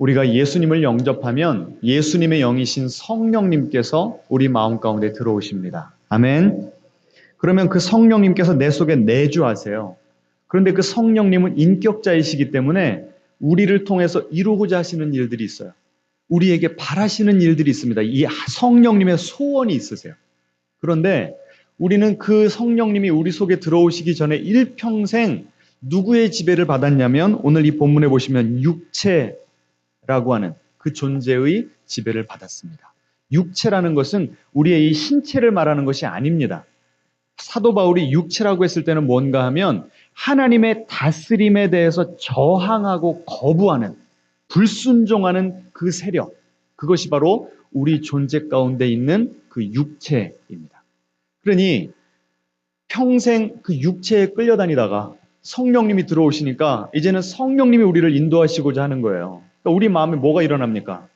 우리가 예수님을 영접하면 예수님의 영이신 성령님께서 우리 마음 가운데 들어오십니다. 아멘. 그러면 그 성령님께서 내 속에 내주하세요. 그런데 그 성령님은 인격자이시기 때문에 우리를 통해서 이루고자 하시는 일들이 있어요. 우리에게 바라시는 일들이 있습니다. 이 성령님의 소원이 있으세요. 그런데 우리는 그 성령님이 우리 속에 들어오시기 전에 일평생 누구의 지배를 받았냐면 오늘 이 본문에 보시면 육체라고 하는 그 존재의 지배를 받았습니다. 육체라는 것은 우리의 이 신체를 말하는 것이 아닙니다. 사도 바울이 육체라고 했을 때는 뭔가 하면 하나님의 다스림에 대해서 저항하고 거부하는, 불순종하는 그 세력, 그것이 바로 우리 존재 가운데 있는 그 육체입니다. 그러니 평생 그 육체에 끌려다니다가 성령님이 들어오시니까 이제는 성령님이 우리를 인도하시고자 하는 거예요. 그러니까 우리 마음에 뭐가 일어납니까?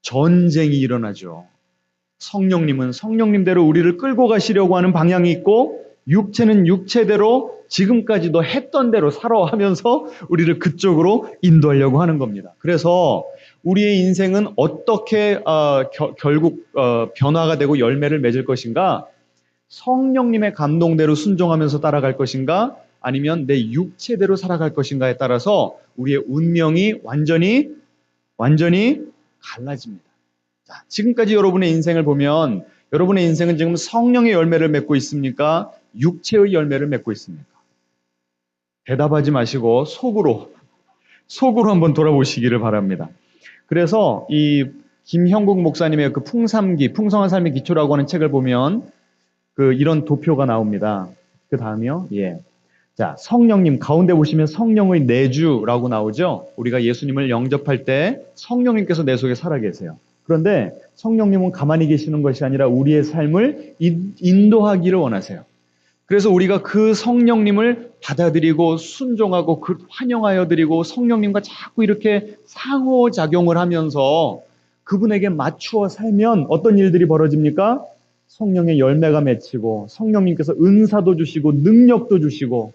전쟁이 일어나죠. 성령님은 성령님대로 우리를 끌고 가시려고 하는 방향이 있고 육체는 육체대로 지금까지도 했던 대로 살아 하면서 우리를 그쪽으로 인도하려고 하는 겁니다. 그래서 우리의 인생은 어떻게 결국 변화가 되고 열매를 맺을 것인가? 성령님의 감동대로 순종하면서 따라갈 것인가? 아니면 내 육체대로 살아갈 것인가에 따라서 우리의 운명이 완전히 갈라집니다. 자, 지금까지 여러분의 인생을 보면 여러분의 인생은 지금 성령의 열매를 맺고 있습니까? 육체의 열매를 맺고 있습니까? 대답하지 마시고 속으로 한번 돌아보시기를 바랍니다. 그래서 이 김형국 목사님의 그 풍삼기, 풍성한 삶의 기초라고 하는 책을 보면 이런 도표가 나옵니다. 그 다음이요. 예. 자, 성령님 가운데 보시면 성령의 내주라고 나오죠. 우리가 예수님을 영접할 때 성령님께서 내 속에 살아 계세요. 그런데 성령님은 가만히 계시는 것이 아니라 우리의 삶을 인도하기를 원하세요. 그래서 우리가 그 성령님을 받아들이고 순종하고 환영하여 드리고 성령님과 자꾸 이렇게 상호작용을 하면서 그분에게 맞추어 살면 어떤 일들이 벌어집니까? 성령의 열매가 맺히고 성령님께서 은사도 주시고 능력도 주시고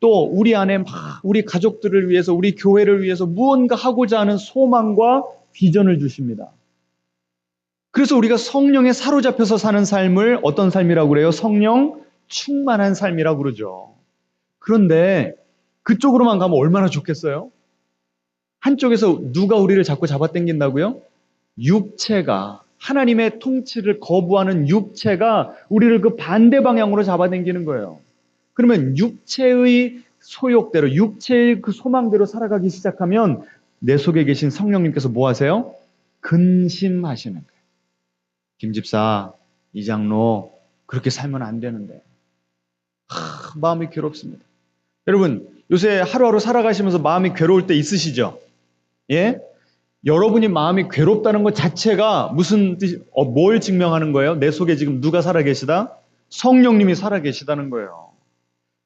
또 우리 안에 막 우리 가족들을 위해서 우리 교회를 위해서 무언가 하고자 하는 소망과 비전을 주십니다. 그래서 우리가 성령에 사로잡혀서 사는 삶을 어떤 삶이라고 그래요? 성령 충만한 삶이라고 그러죠. 그런데 그쪽으로만 가면 얼마나 좋겠어요? 한쪽에서 누가 우리를 자꾸 잡아당긴다고요? 육체가, 하나님의 통치를 거부하는 육체가 우리를 그 반대 방향으로 잡아당기는 거예요. 그러면 육체의 소욕대로, 육체의 그 소망대로 살아가기 시작하면 내 속에 계신 성령님께서 뭐 하세요? 근심하시는 거예요. 김 집사, 이 장로, 그렇게 살면 안 되는데. 마음이 괴롭습니다. 여러분, 요새 하루하루 살아가시면서 마음이 괴로울 때 있으시죠? 예? 여러분이 마음이 괴롭다는 것 자체가 무슨 뜻, 뭘 증명하는 거예요? 내 속에 지금 누가 살아계시다? 성령님이 살아계시다는 거예요.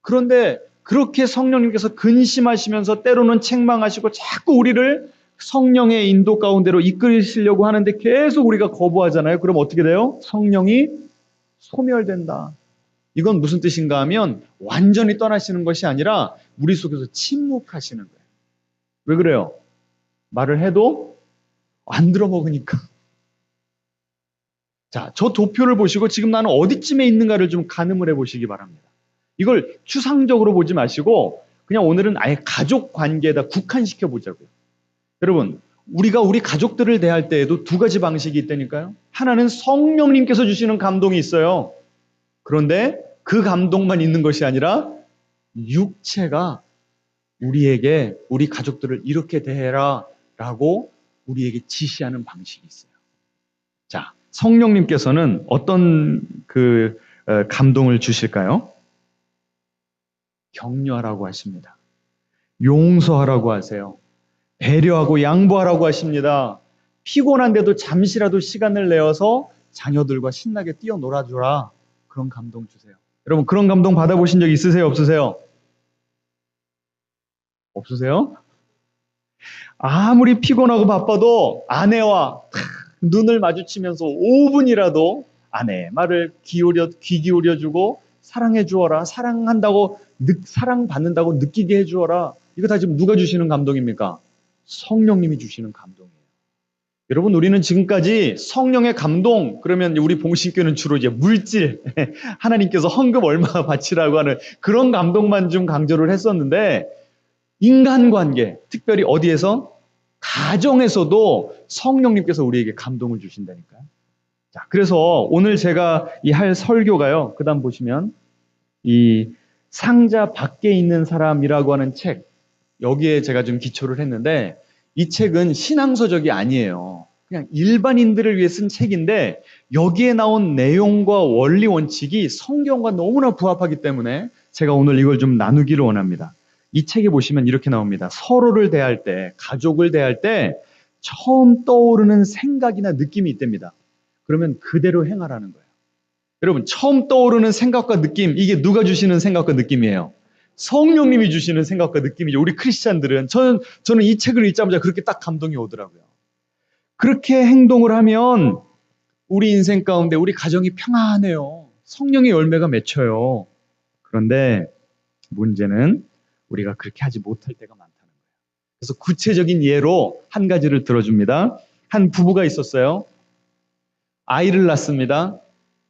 그런데 그렇게 성령님께서 근심하시면서 때로는 책망하시고 자꾸 우리를 성령의 인도 가운데로 이끌시려고 하는데 계속 우리가 거부하잖아요. 그럼 어떻게 돼요? 성령이 소멸된다. 이건 무슨 뜻인가 하면 완전히 떠나시는 것이 아니라 우리 속에서 침묵하시는 거예요. 왜 그래요? 말을 해도 안 들어먹으니까. 자, 저 도표를 보시고 지금 나는 어디쯤에 있는가를 좀 가늠을 해보시기 바랍니다. 이걸 추상적으로 보지 마시고 그냥 오늘은 아예 가족 관계에다 국한시켜 보자고요. 여러분, 우리가 우리 가족들을 대할 때에도 두 가지 방식이 있다니까요. 하나는 성령님께서 주시는 감동이 있어요. 그런데 그 감동만 있는 것이 아니라 육체가 우리에게 우리 가족들을 이렇게 대해라 라고 우리에게 지시하는 방식이 있어요. 자, 성령님께서는 어떤 감동을 주실까요? 격려하라고 하십니다. 용서하라고 하세요. 배려하고 양보하라고 하십니다. 피곤한데도 잠시라도 시간을 내어서 자녀들과 신나게 뛰어놀아줘라. 그런 감동 주세요. 여러분, 그런 감동 받아보신 적 있으세요? 없으세요? 없으세요? 아무리 피곤하고 바빠도 아내와 눈을 마주치면서 5분이라도 아내의 말을 귀 기울여주고 사랑해 주어라. 사랑한다고, 사랑받는다고 느끼게 해 주어라. 이거 다 지금 누가 주시는 감동입니까? 성령님이 주시는 감동이에요. 여러분, 우리는 지금까지 성령의 감동, 그러면 우리 봉신교는 주로 이제 물질, 하나님께서 헌금 얼마 바치라고 하는 그런 감동만 좀 강조를 했었는데, 인간관계, 특별히 어디에서? 가정에서도 성령님께서 우리에게 감동을 주신다니까요. 자, 그래서 오늘 제가 이 할 설교가요, 그 다음 보시면, 이 상자 밖에 있는 사람이라고 하는 책, 여기에 제가 좀 기초를 했는데, 이 책은 신앙서적이 아니에요. 그냥 일반인들을 위해 쓴 책인데 여기에 나온 내용과 원리 원칙이 성경과 너무나 부합하기 때문에 제가 오늘 이걸 좀 나누기를 원합니다. 이 책에 보시면 이렇게 나옵니다. 서로를 대할 때, 가족을 대할 때 처음 떠오르는 생각이나 느낌이 있답니다. 그러면 그대로 행하라는 거예요. 여러분, 처음 떠오르는 생각과 느낌, 이게 누가 주시는 생각과 느낌이에요? 성령님이 주시는 생각과 느낌이죠. 우리 크리스찬들은. 저는 이 책을 읽자마자 그렇게 딱 감동이 오더라고요. 그렇게 행동을 하면 우리 인생 가운데 우리 가정이 평안해요. 성령의 열매가 맺혀요. 그런데 문제는 우리가 그렇게 하지 못할 때가 많다는 거예요. 그래서 구체적인 예로 한 가지를 들어줍니다. 한 부부가 있었어요. 아이를 낳습니다.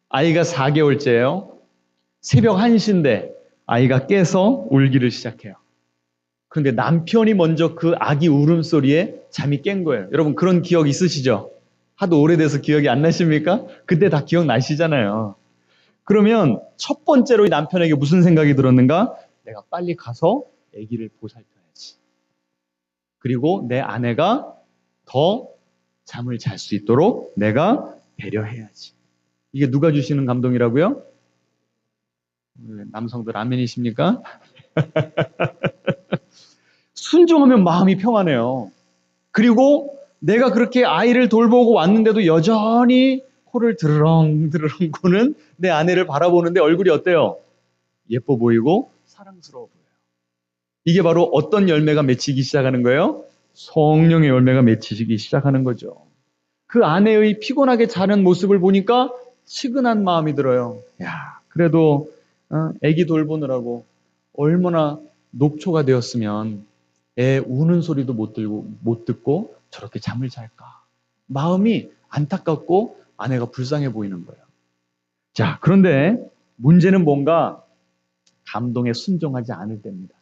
아이가 4개월째예요. 새벽 1시인데 아이가 깨서 울기를 시작해요. 그런데 남편이 먼저 그 아기 울음소리에 잠이 깬 거예요. 여러분 그런 기억 있으시죠? 하도 오래돼서 기억이 안 나십니까? 그때 다 기억나시잖아요. 그러면 첫 번째로 이 남편에게 무슨 생각이 들었는가? 내가 빨리 가서 아기를 보살펴야지. 그리고 내 아내가 더 잠을 잘 수 있도록 내가 배려해야지. 이게 누가 주시는 감동이라고요? 남성들 아멘이십니까? 순종하면 마음이 평안해요. 그리고 내가 그렇게 아이를 돌보고 왔는데도 여전히 코를 드르렁 고는 내 아내를 바라보는데 얼굴이 어때요? 예뻐 보이고 사랑스러워 보여요. 이게 바로 어떤 열매가 맺히기 시작하는 거예요? 성령의 열매가 맺히기 시작하는 거죠. 그 아내의 피곤하게 자는 모습을 보니까 측은한 마음이 들어요. 야, 그래도 아기 돌보느라고 얼마나 녹초가 되었으면 애 우는 소리도 못 듣고 저렇게 잠을 잘까. 마음이 안타깝고 아내가 불쌍해 보이는 거예요. 자, 그런데 문제는 뭔가 감동에 순종하지 않을 때입니다.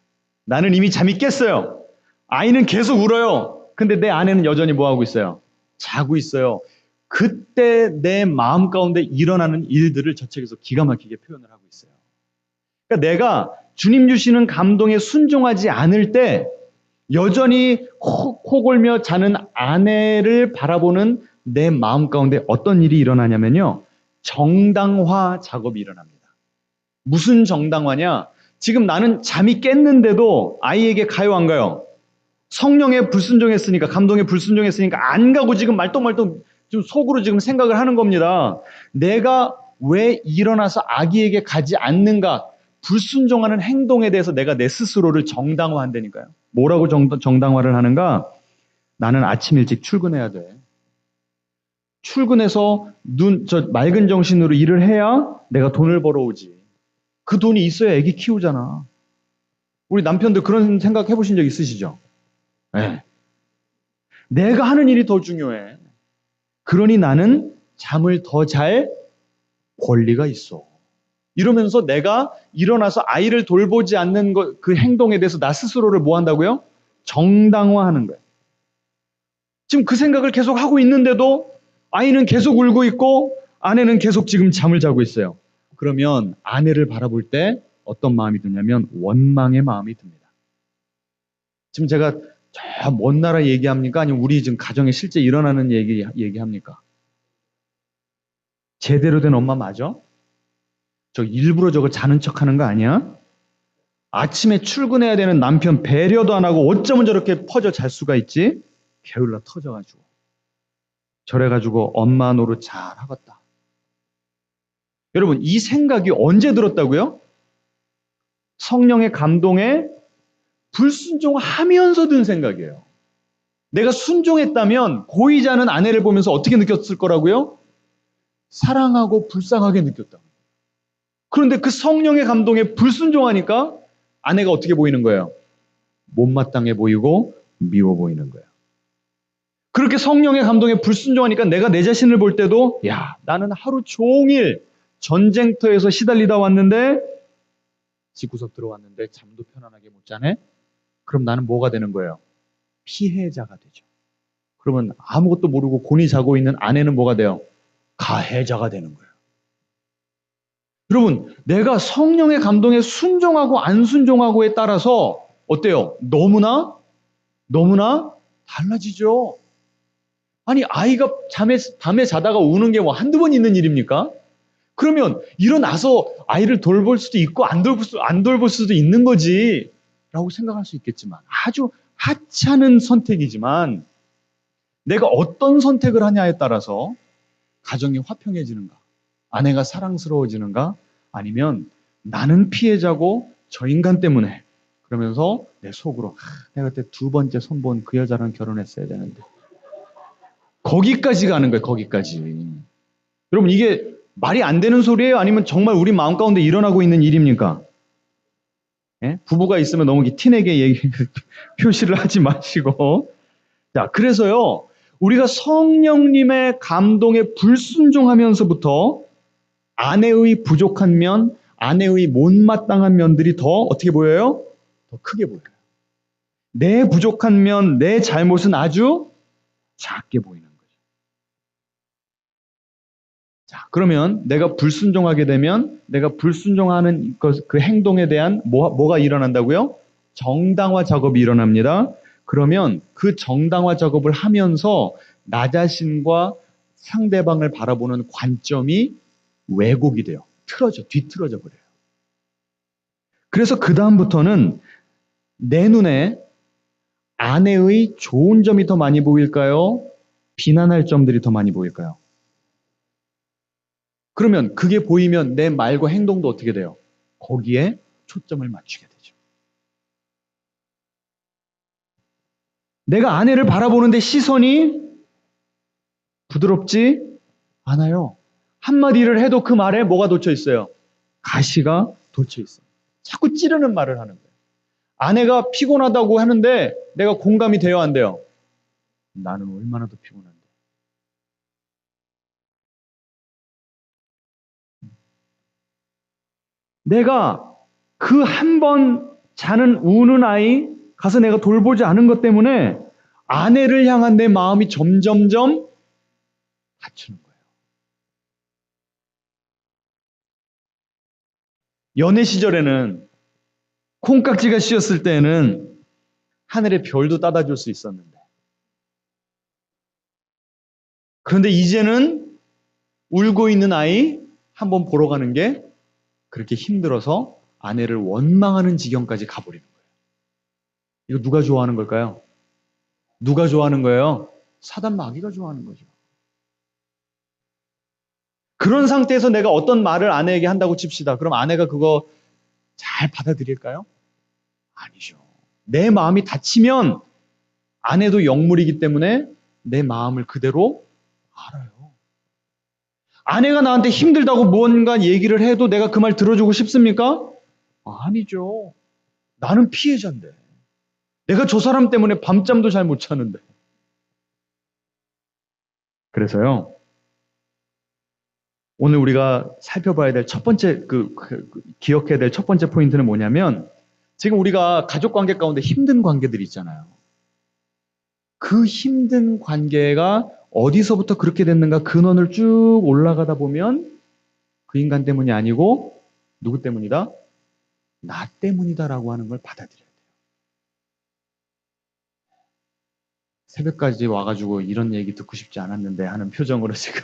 나는 이미 잠이 깼어요. 아이는 계속 울어요. 근데 내 아내는 여전히 뭐하고 있어요? 자고 있어요. 그때 내 마음 가운데 일어나는 일들을 저 책에서 기가 막히게 표현을 하고 있어요. 그러니까 내가 주님 주시는 감동에 순종하지 않을 때 여전히 코 골며 자는 아내를 바라보는 내 마음 가운데 어떤 일이 일어나냐면요. 정당화 작업이 일어납니다. 무슨 정당화냐? 지금 나는 잠이 깼는데도 아이에게 가요, 안 가요? 성령에 불순종했으니까, 감동에 불순종했으니까 안 가고 지금 말똥말똥 좀 속으로 지금 생각을 하는 겁니다. 내가 왜 일어나서 아기에게 가지 않는가? 불순종하는 행동에 대해서 내가 내 스스로를 정당화한다니까요. 뭐라고 정당화를 하는가? 나는 아침 일찍 출근해야 돼. 출근해서 맑은 정신으로 일을 해야 내가 돈을 벌어오지. 그 돈이 있어야 애기 키우잖아. 우리 남편들 그런 생각 해보신 적 있으시죠? 네. 내가 하는 일이 더 중요해. 그러니 나는 잠을 더 잘 권리가 있어. 이러면서 내가 일어나서 아이를 돌보지 않는 그 행동에 대해서 나 스스로를 뭐 한다고요? 정당화하는 거예요. 지금 그 생각을 계속 하고 있는데도 아이는 계속 울고 있고 아내는 계속 지금 잠을 자고 있어요. 그러면 아내를 바라볼 때 어떤 마음이 드냐면 원망의 마음이 듭니다. 지금 제가 저 먼 나라 얘기합니까? 아니면 우리 지금 가정에 실제 일어나는 얘기합니까? 제대로 된 엄마 맞아? 저 일부러 저거 자는 척하는 거 아니야? 아침에 출근해야 되는 남편 배려도 안 하고 어쩌면 저렇게 퍼져 잘 수가 있지? 게을러 터져가지고. 저래가지고 엄마 노릇 잘 하겠다. 여러분 이 생각이 언제 들었다고요? 성령의 감동에 불순종하면서 든 생각이에요. 내가 순종했다면 고이지 않은 아내를 보면서 어떻게 느꼈을 거라고요? 사랑하고 불쌍하게 느꼈다. 그런데 그 성령의 감동에 불순종하니까 아내가 어떻게 보이는 거예요? 못마땅해 보이고 미워 보이는 거예요. 그렇게 성령의 감동에 불순종하니까 내가 내 자신을 볼 때도 야, 나는 하루 종일 전쟁터에서 시달리다 왔는데 집구석 들어왔는데 잠도 편안하게 못 자네? 그럼 나는 뭐가 되는 거예요? 피해자가 되죠. 그러면 아무것도 모르고 곤히 자고 있는 아내는 뭐가 돼요? 가해자가 되는 거예요. 여러분, 내가 성령의 감동에 순종하고 안 순종하고에 따라서 어때요? 너무나 달라지죠. 아니, 아이가 밤에 자다가 우는 게 뭐 한두 번 있는 일입니까? 그러면 일어나서 아이를 돌볼 수도 있고 안 돌볼 수도 있는 거지 라고 생각할 수 있겠지만 아주 하찮은 선택이지만 내가 어떤 선택을 하냐에 따라서 가정이 화평해지는가, 아내가 사랑스러워지는가, 아니면 나는 피해자고 저 인간 때문에 그러면서 내 속으로 내가 그때 두 번째 손본 그 여자랑 결혼했어야 되는데 거기까지 가는 거예요. 거기까지. 여러분 이게 말이 안 되는 소리예요? 아니면 정말 우리 마음 가운데 일어나고 있는 일입니까? 예? 부부가 있으면 너무 티내게 표시를 하지 마시고. 자, 그래서요, 우리가 성령님의 감동에 불순종하면서부터 아내의 부족한 면, 아내의 못마땅한 면들이 더 어떻게 보여요? 더 크게 보여요. 내 부족한 면, 내 잘못은 아주 작게 보이는 거죠. 자, 그러면 내가 불순종하게 되면 내가 불순종하는 그 행동에 대한 뭐가 일어난다고요? 정당화 작업이 일어납니다. 그러면 그 정당화 작업을 하면서 나 자신과 상대방을 바라보는 관점이 왜곡이 돼요. 뒤틀어져 버려요. 그래서 그 다음부터는 내 눈에 아내의 좋은 점이 더 많이 보일까요? 비난할 점들이 더 많이 보일까요? 그러면 그게 보이면 내 말과 행동도 어떻게 돼요? 거기에 초점을 맞추게 되죠. 내가 아내를 바라보는데 시선이 부드럽지 않아요. 한마디를 해도 그 말에 뭐가 돋쳐 있어요? 가시가 돋쳐 있어요. 자꾸 찌르는 말을 하는 거예요. 아내가 피곤하다고 하는데 내가 공감이 돼요, 안 돼요? 나는 얼마나 더 피곤한데. 내가 그 한 번 자는 우는 아이 가서 내가 돌보지 않은 것 때문에 아내를 향한 내 마음이 점점점 닫히는 거예요. 연애 시절에는 콩깍지가 씌었을 때에는 하늘의 별도 따다 줄 수 있었는데 그런데 이제는 울고 있는 아이 한번 보러 가는 게 그렇게 힘들어서 아내를 원망하는 지경까지 가버리는 거예요. 이거 누가 좋아하는 걸까요? 누가 좋아하는 거예요? 사단 마귀가 좋아하는 거죠. 그런 상태에서 내가 어떤 말을 아내에게 한다고 칩시다. 그럼 아내가 그거 잘 받아들일까요? 아니죠. 내 마음이 다치면 아내도 영물이기 때문에 내 마음을 그대로 알아요. 아내가 나한테 힘들다고 무언가 얘기를 해도 내가 그 말 들어주고 싶습니까? 아니죠. 나는 피해자인데. 내가 저 사람 때문에 밤잠도 잘 못 자는데. 그래서요, 오늘 우리가 살펴봐야 될 첫 번째, 기억해야 될 첫 번째 포인트는 뭐냐면, 지금 우리가 가족 관계 가운데 힘든 관계들이 있잖아요. 그 힘든 관계가 어디서부터 그렇게 됐는가 근원을 쭉 올라가다 보면 그 인간 때문이 아니고 누구 때문이다? 나 때문이다라고 하는 걸 받아들여야 돼요. 새벽까지 와가지고 이런 얘기 듣고 싶지 않았는데 하는 표정으로 지금.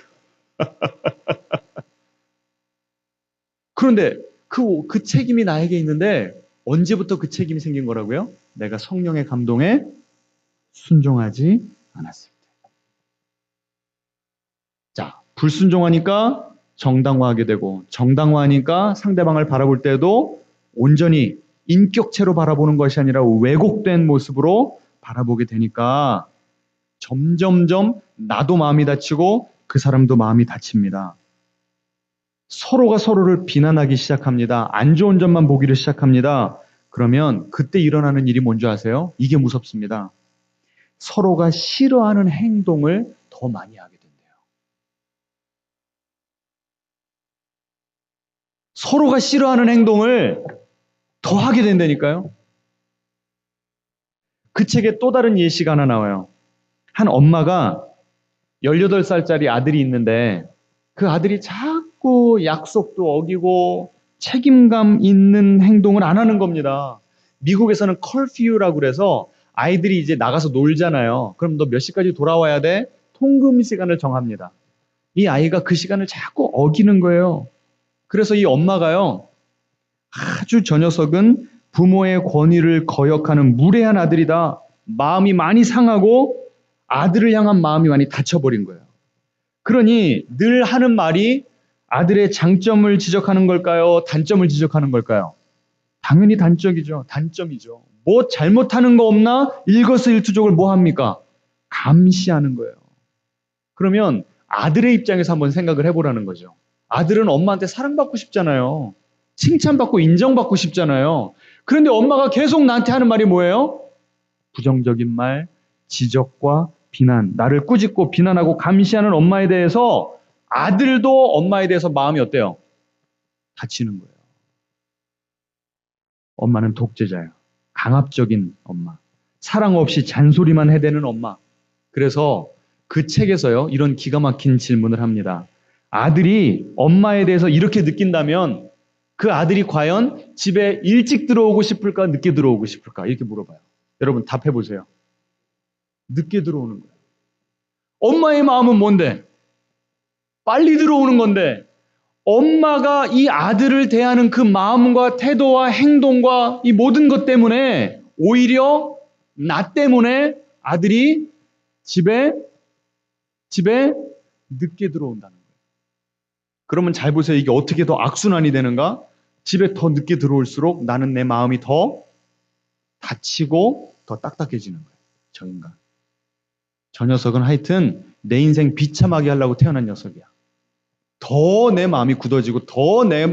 그런데 그 책임이 나에게 있는데 언제부터 그 책임이 생긴 거라고요? 내가 성령의 감동에 순종하지 않았을 때. 자, 불순종하니까 정당화하게 되고 정당화하니까 상대방을 바라볼 때도 온전히 인격체로 바라보는 것이 아니라 왜곡된 모습으로 바라보게 되니까 점점점 나도 마음이 다치고 그 사람도 마음이 다칩니다. 서로가 서로를 비난하기 시작합니다. 안 좋은 점만 보기를 시작합니다. 그러면 그때 일어나는 일이 뭔지 아세요? 이게 무섭습니다. 서로가 싫어하는 행동을 더 많이 하게 된대요. 서로가 싫어하는 행동을 더 하게 된다니까요. 그 책에 또 다른 예시가 하나 나와요. 한 엄마가 18살짜리 아들이 있는데 그 아들이 자꾸 약속도 어기고 책임감 있는 행동을 안 하는 겁니다. 미국에서는 커퓨라고 그래서 아이들이 이제 나가서 놀잖아요. 그럼 너 몇 시까지 돌아와야 돼? 통금 시간을 정합니다. 이 아이가 그 시간을 자꾸 어기는 거예요. 그래서 이 엄마가요, 아주 저 녀석은 부모의 권위를 거역하는 무례한 아들이다. 마음이 많이 상하고 아들을 향한 마음이 많이 다쳐버린 거예요. 그러니 늘 하는 말이 아들의 장점을 지적하는 걸까요? 단점을 지적하는 걸까요? 당연히 단점이죠. 뭐 잘못하는 거 없나? 일거수일투족을 뭐 합니까? 감시하는 거예요. 그러면 아들의 입장에서 한번 생각을 해보라는 거죠. 아들은 엄마한테 사랑받고 싶잖아요. 칭찬받고 인정받고 싶잖아요. 그런데 엄마가 계속 나한테 하는 말이 뭐예요? 부정적인 말, 지적과 비난, 나를 꾸짖고 비난하고 감시하는 엄마에 대해서 아들도 엄마에 대해서 마음이 어때요? 다치는 거예요. 엄마는 독재자예요. 강압적인 엄마. 사랑 없이 잔소리만 해대는 엄마. 그래서 그 책에서요, 이런 기가 막힌 질문을 합니다. 아들이 엄마에 대해서 이렇게 느낀다면 그 아들이 과연 집에 일찍 들어오고 싶을까, 늦게 들어오고 싶을까? 이렇게 물어봐요. 여러분 답해보세요. 늦게 들어오는 거예요. 엄마의 마음은 뭔데? 빨리 들어오는 건데 엄마가 이 아들을 대하는 그 마음과 태도와 행동과 이 모든 것 때문에 오히려 나 때문에 아들이 집에 늦게 들어온다는 거예요. 그러면 잘 보세요. 이게 어떻게 더 악순환이 되는가? 집에 더 늦게 들어올수록 나는 내 마음이 더 다치고 더 딱딱해지는 거예요. 저 인간. 저 녀석은 하여튼 내 인생 비참하게 하려고 태어난 녀석이야. 더 내 마음이 굳어지고 더 내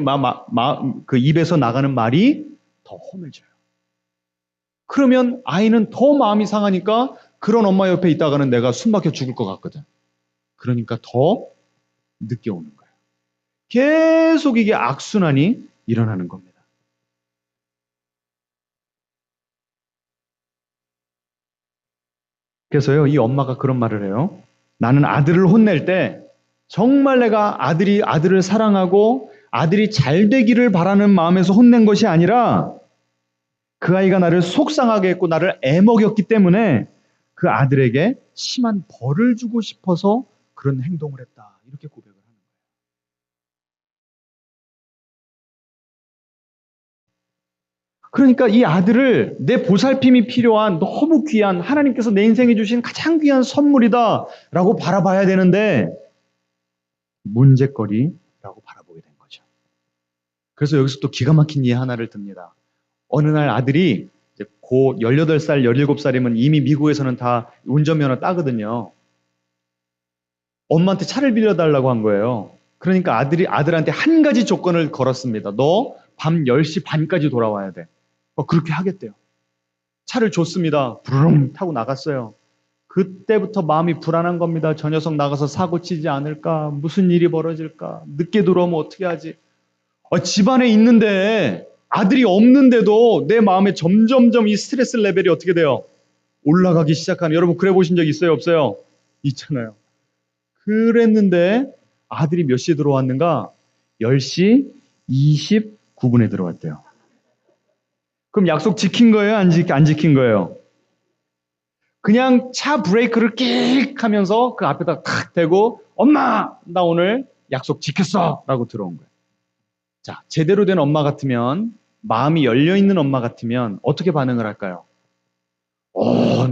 그 입에서 나가는 말이 더 험해져요. 그러면 아이는 더 마음이 상하니까 그런 엄마 옆에 있다가는 내가 숨막혀 죽을 것 같거든. 그러니까 더 늦게 오는 거예요. 계속 이게 악순환이 일어나는 겁니다. 그래서요, 이 엄마가 그런 말을 해요. 나는 아들을 혼낼 때 정말 내가 아들을 사랑하고 아들이 잘 되기를 바라는 마음에서 혼낸 것이 아니라 그 아이가 나를 속상하게 했고 나를 애먹였기 때문에 그 아들에게 심한 벌을 주고 싶어서 그런 행동을 했다. 이렇게 고백을 하는 거예요. 그러니까 이 아들을 내 보살핌이 필요한 너무 귀한 하나님께서 내 인생에 주신 가장 귀한 선물이다라고 바라봐야 되는데 문제거리라고 바라보게 된 거죠. 그래서 여기서 또 기가 막힌 예 하나를 듭니다. 어느 날 아들이 이제 고 18살, 17살이면 이미 미국에서는 다 운전면허 따거든요. 엄마한테 차를 빌려달라고 한 거예요. 그러니까 아들한테 한 가지 조건을 걸었습니다. 너 밤 10시 반까지 돌아와야 돼. 그렇게 하겠대요. 차를 줬습니다. 부르릉 타고 나갔어요. 그때부터 마음이 불안한 겁니다. 저 녀석 나가서 사고 치지 않을까? 무슨 일이 벌어질까? 늦게 들어오면 어떻게 하지? 집안에 있는데 아들이 없는데도 내 마음에 점점점 이 스트레스 레벨이 어떻게 돼요? 올라가기 시작하는. 여러분 그래 보신 적 있어요? 없어요? 있잖아요. 그랬는데 아들이 몇 시에 들어왔는가? 10시 29분에 들어왔대요. 그럼 약속 지킨 거예요? 안 지킨 거예요? 그냥 차 브레이크를 끽 하면서 그 앞에다 탁 대고 엄마! 나 오늘 약속 지켰어! 라고 들어온 거예요. 자, 제대로 된 엄마 같으면 마음이 열려있는 엄마 같으면 어떻게 반응을 할까요?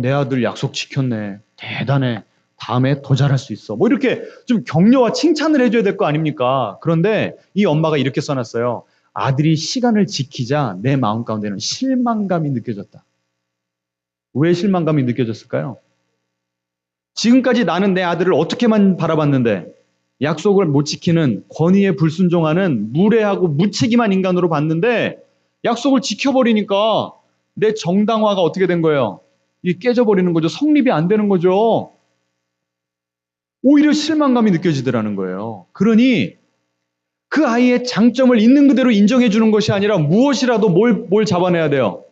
내 아들 약속 지켰네. 대단해. 다음에 더 잘할 수 있어. 뭐 이렇게 좀 격려와 칭찬을 해줘야 될 거 아닙니까? 그런데 이 엄마가 이렇게 써놨어요. 아들이 시간을 지키자 내 마음 가운데는 실망감이 느껴졌다. 왜 실망감이 느껴졌을까요? 지금까지 나는 내 아들을 어떻게만 바라봤는데 약속을 못 지키는 권위에 불순종하는 무례하고 무책임한 인간으로 봤는데 약속을 지켜버리니까 내 정당화가 어떻게 된 거예요? 이게 깨져버리는 거죠. 성립이 안 되는 거죠. 오히려 실망감이 느껴지더라는 거예요. 그러니 그 아이의 장점을 있는 그대로 인정해 주는 것이 아니라 무엇이라도 뭘 잡아내야 돼요?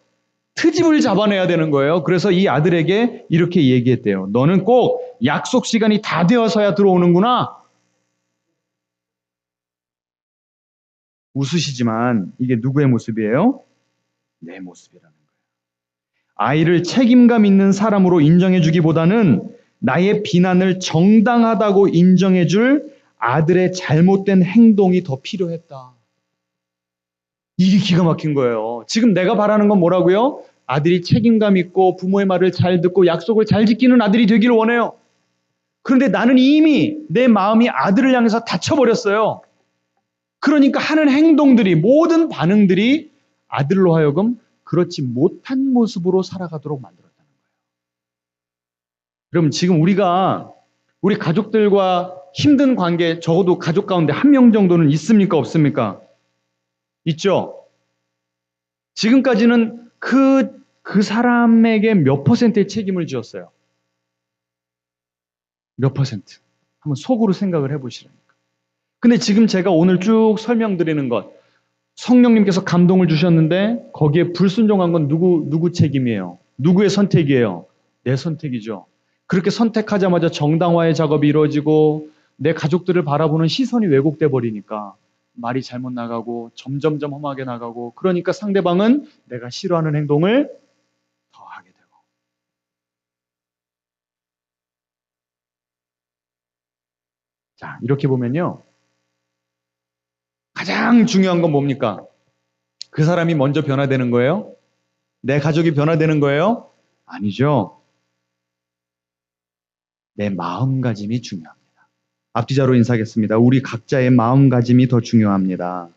트집을 잡아내야 되는 거예요. 그래서 이 아들에게 이렇게 얘기했대요. 너는 꼭 약속 시간이 다 되어서야 들어오는구나. 웃으시지만 이게 누구의 모습이에요? 내 모습이라는 거예요. 아이를 책임감 있는 사람으로 인정해 주기보다는 나의 비난을 정당하다고 인정해 줄 아들의 잘못된 행동이 더 필요했다. 이게 기가 막힌 거예요. 지금 내가 바라는 건 뭐라고요? 아들이 책임감 있고 부모의 말을 잘 듣고 약속을 잘 지키는 아들이 되기를 원해요. 그런데 나는 이미 내 마음이 아들을 향해서 닫혀버렸어요. 그러니까 하는 행동들이, 모든 반응들이 아들로 하여금 그렇지 못한 모습으로 살아가도록 만들었다는 거예요. 그럼 지금 우리 가족들과 힘든 관계, 적어도 가족 가운데 한 명 정도는 있습니까? 없습니까? 있죠? 지금까지는 그 사람에게 몇 퍼센트의 책임을 지었어요? 몇 퍼센트? 한번 속으로 생각을 해보시라니까. 근데 지금 제가 오늘 쭉 설명드리는 것, 성령님께서 감동을 주셨는데 거기에 불순종한 건 누구 책임이에요? 누구의 선택이에요? 내 선택이죠. 그렇게 선택하자마자 정당화의 작업이 이루어지고 내 가족들을 바라보는 시선이 왜곡돼 버리니까 말이 잘못 나가고 점점점 험하게 나가고, 그러니까 상대방은 내가 싫어하는 행동을 더 하게 되고. 자, 이렇게 보면요. 가장 중요한 건 뭡니까? 그 사람이 먼저 변화되는 거예요? 내 가족이 변화되는 거예요? 아니죠. 내 마음가짐이 중요합니다. 앞뒤자로 인사하겠습니다. 우리 각자의 마음가짐이 더 중요합니다.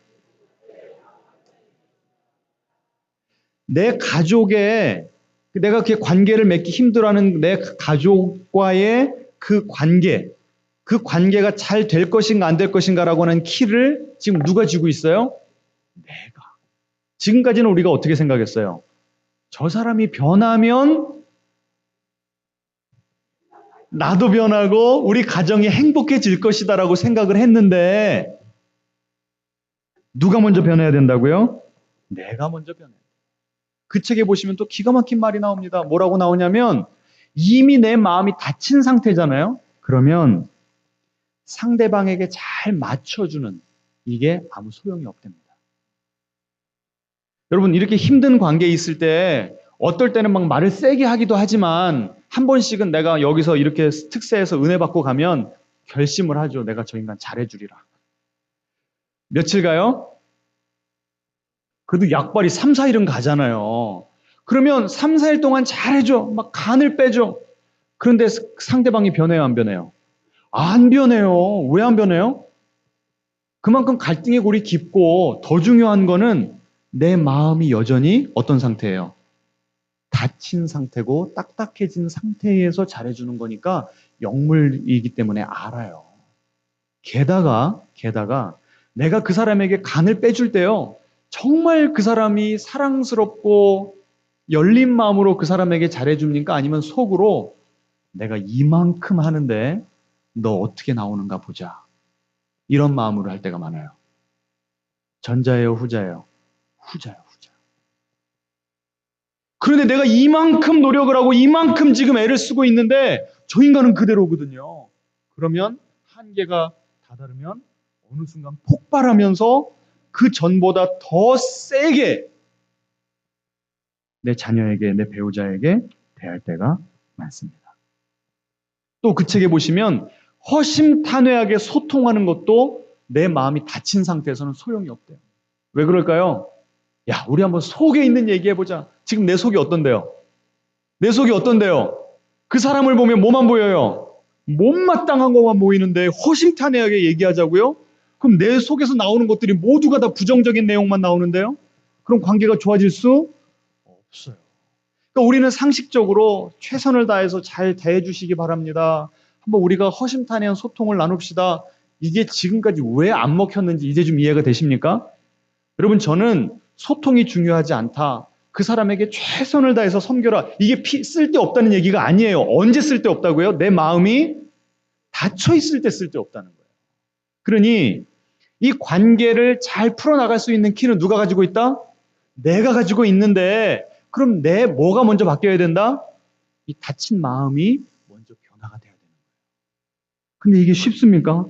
내 가족에, 내가 그 관계를 맺기 힘들어하는 내 가족과의 그 관계가 잘 될 것인가 안 될 것인가라고 하는 키를 지금 누가 쥐고 있어요? 내가. 지금까지는 우리가 어떻게 생각했어요? 저 사람이 변하면 나도 변하고 우리 가정이 행복해질 것이다라고 생각을 했는데, 누가 먼저 변해야 된다고요? 내가 먼저 변해야 돼요. 그 책에 보시면 또 기가 막힌 말이 나옵니다. 뭐라고 나오냐면, 이미 내 마음이 닫힌 상태잖아요. 그러면 상대방에게 잘 맞춰주는, 이게 아무 소용이 없답니다. 여러분, 이렇게 힘든 관계에 있을 때 어떨 때는 막 말을 세게 하기도 하지만 한 번씩은 내가 여기서 이렇게 특세해서 은혜 받고 가면 결심을 하죠. 내가 저 인간 잘해주리라. 며칠 가요? 그래도 약발이 3, 4일은 가잖아요. 그러면 3, 4일 동안 잘해줘. 막 간을 빼줘. 그런데 상대방이 변해요, 안 변해요? 안 변해요. 왜 안 변해요? 그만큼 갈등의 골이 깊고, 더 중요한 거는 내 마음이 여전히 어떤 상태예요? 닫힌 상태고 딱딱해진 상태에서 잘해주는 거니까 영물이기 때문에 알아요. 게다가 내가 그 사람에게 간을 빼줄 때요, 정말 그 사람이 사랑스럽고 열린 마음으로 그 사람에게 잘해줍니까? 아니면 속으로 내가 이만큼 하는데 너 어떻게 나오는가 보자, 이런 마음으로 할 때가 많아요. 전자예요, 후자예요? 후자요. 그런데 내가 이만큼 노력을 하고 이만큼 지금 애를 쓰고 있는데 저 인간은 그대로거든요. 그러면 한계가 다다르면 어느 순간 폭발하면서 그 전보다 더 세게 내 자녀에게, 내 배우자에게 대할 때가 많습니다. 또 그 책에 보시면 허심탄회하게 소통하는 것도 내 마음이 닫힌 상태에서는 소용이 없대요. 왜 그럴까요? 야, 우리 한번 속에 있는 얘기해보자. 지금 내 속이 어떤데요? 내 속이 어떤데요? 그 사람을 보면 뭐만 보여요? 못마땅한 것만 보이는데 허심탄회하게 얘기하자고요? 그럼 내 속에서 나오는 것들이 모두가 다 부정적인 내용만 나오는데요? 그럼 관계가 좋아질 수 없어요. 그러니까 우리는 상식적으로 최선을 다해서 잘 대해주시기 바랍니다. 한번 우리가 허심탄회한 소통을 나눕시다. 이게 지금까지 왜 안 먹혔는지 이제 좀 이해가 되십니까? 여러분, 저는 소통이 중요하지 않다, 그 사람에게 최선을 다해서 섬겨라. 이게 쓸데없다는 얘기가 아니에요. 언제 쓸데없다고요? 내 마음이 닫혀 있을 때 쓸데없다는 거예요. 그러니 이 관계를 잘 풀어나갈 수 있는 키는 누가 가지고 있다? 내가 가지고 있는데 그럼 내 뭐가 먼저 바뀌어야 된다? 이 닫힌 마음이 먼저 변화가 돼야 되는 거예요. 근데 이게 쉽습니까?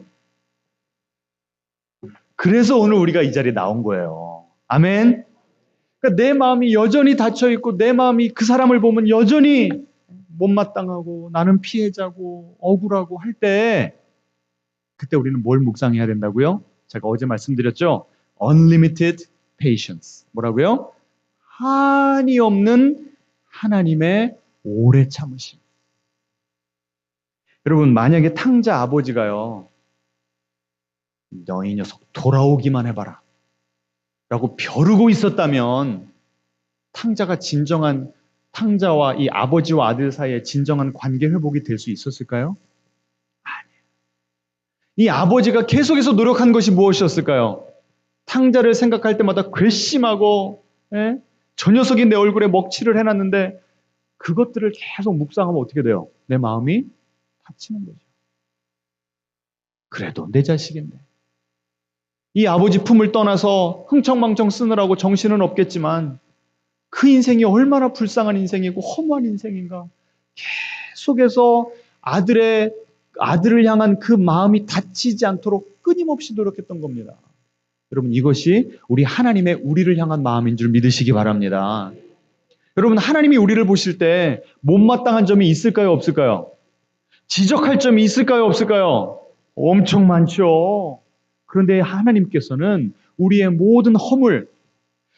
그래서 오늘 우리가 이 자리에 나온 거예요. 아멘. 그러니까 내 마음이 여전히 닫혀 있고 내 마음이 그 사람을 보면 여전히 못마땅하고 나는 피해자고 억울하고 할 때 그때 우리는 뭘 묵상해야 된다고요? 제가 어제 말씀드렸죠? Unlimited patience. 뭐라고요? 한이 없는 하나님의 오래 참으심. 여러분, 만약에 탕자 아버지가요, 너희 녀석 돌아오기만 해봐라 라고 벼르고 있었다면 탕자와 이 아버지와 아들 사이에 진정한 관계 회복이 될 수 있었을까요? 아니에요. 이 아버지가 계속해서 노력한 것이 무엇이었을까요? 탕자를 생각할 때마다 괘씸하고 저 녀석이 내 얼굴에 먹칠을 해놨는데 그것들을 계속 묵상하면 어떻게 돼요? 내 마음이 다치는 거죠. 그래도 내 자식인데. 이 아버지 품을 떠나서 흥청망청 쓰느라고 정신은 없겠지만 그 인생이 얼마나 불쌍한 인생이고 허무한 인생인가. 계속해서 아들을 향한 그 마음이 다치지 않도록 끊임없이 노력했던 겁니다. 여러분, 이것이 우리 하나님의 우리를 향한 마음인 줄 믿으시기 바랍니다. 여러분, 하나님이 우리를 보실 때 못마땅한 점이 있을까요, 없을까요? 지적할 점이 있을까요, 없을까요? 엄청 많죠. 그런데 하나님께서는 우리의 모든 허물,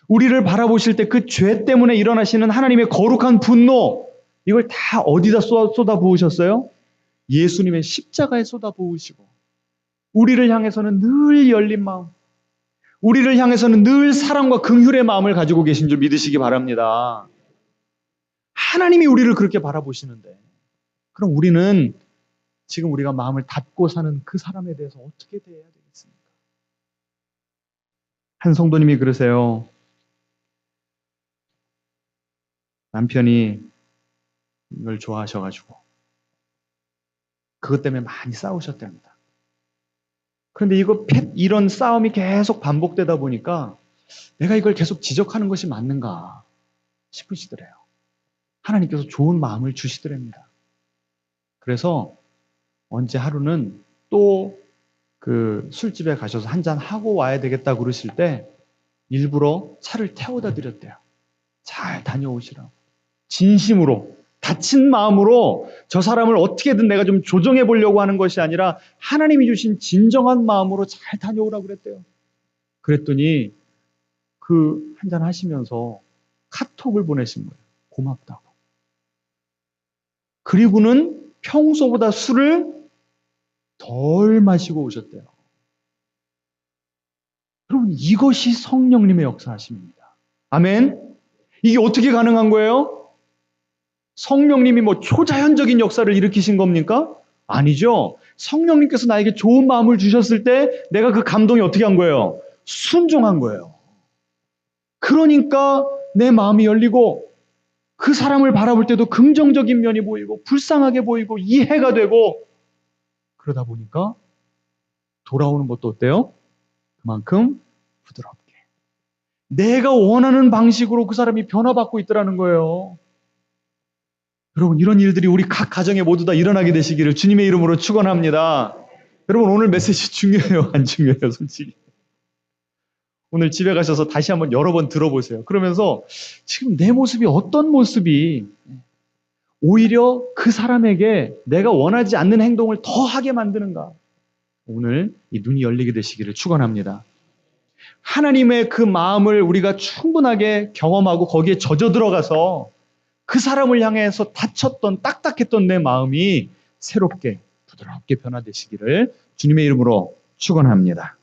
우리를 바라보실 때 그 죄 때문에 일어나시는 하나님의 거룩한 분노, 이걸 다 어디다 쏟아부으셨어요? 예수님의 십자가에 쏟아부으시고 우리를 향해서는 늘 열린 마음, 우리를 향해서는 늘 사랑과 긍휼의 마음을 가지고 계신 줄 믿으시기 바랍니다. 하나님이 우리를 그렇게 바라보시는데 그럼 우리는 지금 우리가 마음을 닫고 사는 그 사람에 대해서 어떻게 대해야 되겠습니까? 한 성도님이 그러세요. 남편이 이걸 좋아하셔가지고 그것 때문에 많이 싸우셨답니다. 그런데 이런 싸움이 계속 반복되다 보니까 내가 이걸 계속 지적하는 것이 맞는가 싶으시더래요. 하나님께서 좋은 마음을 주시더랍니다. 그래서 언제 하루는 또 그 술집에 가셔서 한잔 하고 와야 되겠다 그러실 때 일부러 차를 태워다 드렸대요. 잘 다녀오시라고. 진심으로, 다친 마음으로 저 사람을 어떻게든 내가 좀 조정해 보려고 하는 것이 아니라 하나님이 주신 진정한 마음으로 잘 다녀오라고 그랬대요. 그랬더니 그 한잔 하시면서 카톡을 보내신 거예요. 고맙다고. 그리고는 평소보다 술을 덜 마시고 오셨대요. 여러분, 이것이 성령님의 역사하심입니다. 아멘. 이게 어떻게 가능한 거예요? 성령님이 뭐 초자연적인 역사를 일으키신 겁니까? 아니죠. 성령님께서 나에게 좋은 마음을 주셨을 때 내가 그 감동이 어떻게 한 거예요? 순종한 거예요. 그러니까 내 마음이 열리고 그 사람을 바라볼 때도 긍정적인 면이 보이고 불쌍하게 보이고 이해가 되고 그러다 보니까 돌아오는 것도 어때요? 그만큼 부드럽게. 내가 원하는 방식으로 그 사람이 변화받고 있더라는 거예요. 여러분, 이런 일들이 우리 각 가정에 모두 다 일어나게 되시기를 주님의 이름으로 축원합니다. 여러분, 오늘 메시지 중요해요, 안 중요해요, 솔직히? 오늘 집에 가셔서 다시 한번 여러 번 들어보세요. 그러면서 지금 내 모습이 어떤 모습이 오히려 그 사람에게 내가 원하지 않는 행동을 더 하게 만드는가? 오늘 이 눈이 열리게 되시기를 축원합니다. 하나님의 그 마음을 우리가 충분하게 경험하고 거기에 젖어 들어가서 그 사람을 향해서 다쳤던 딱딱했던 내 마음이 새롭게 부드럽게 변화되시기를 주님의 이름으로 축원합니다.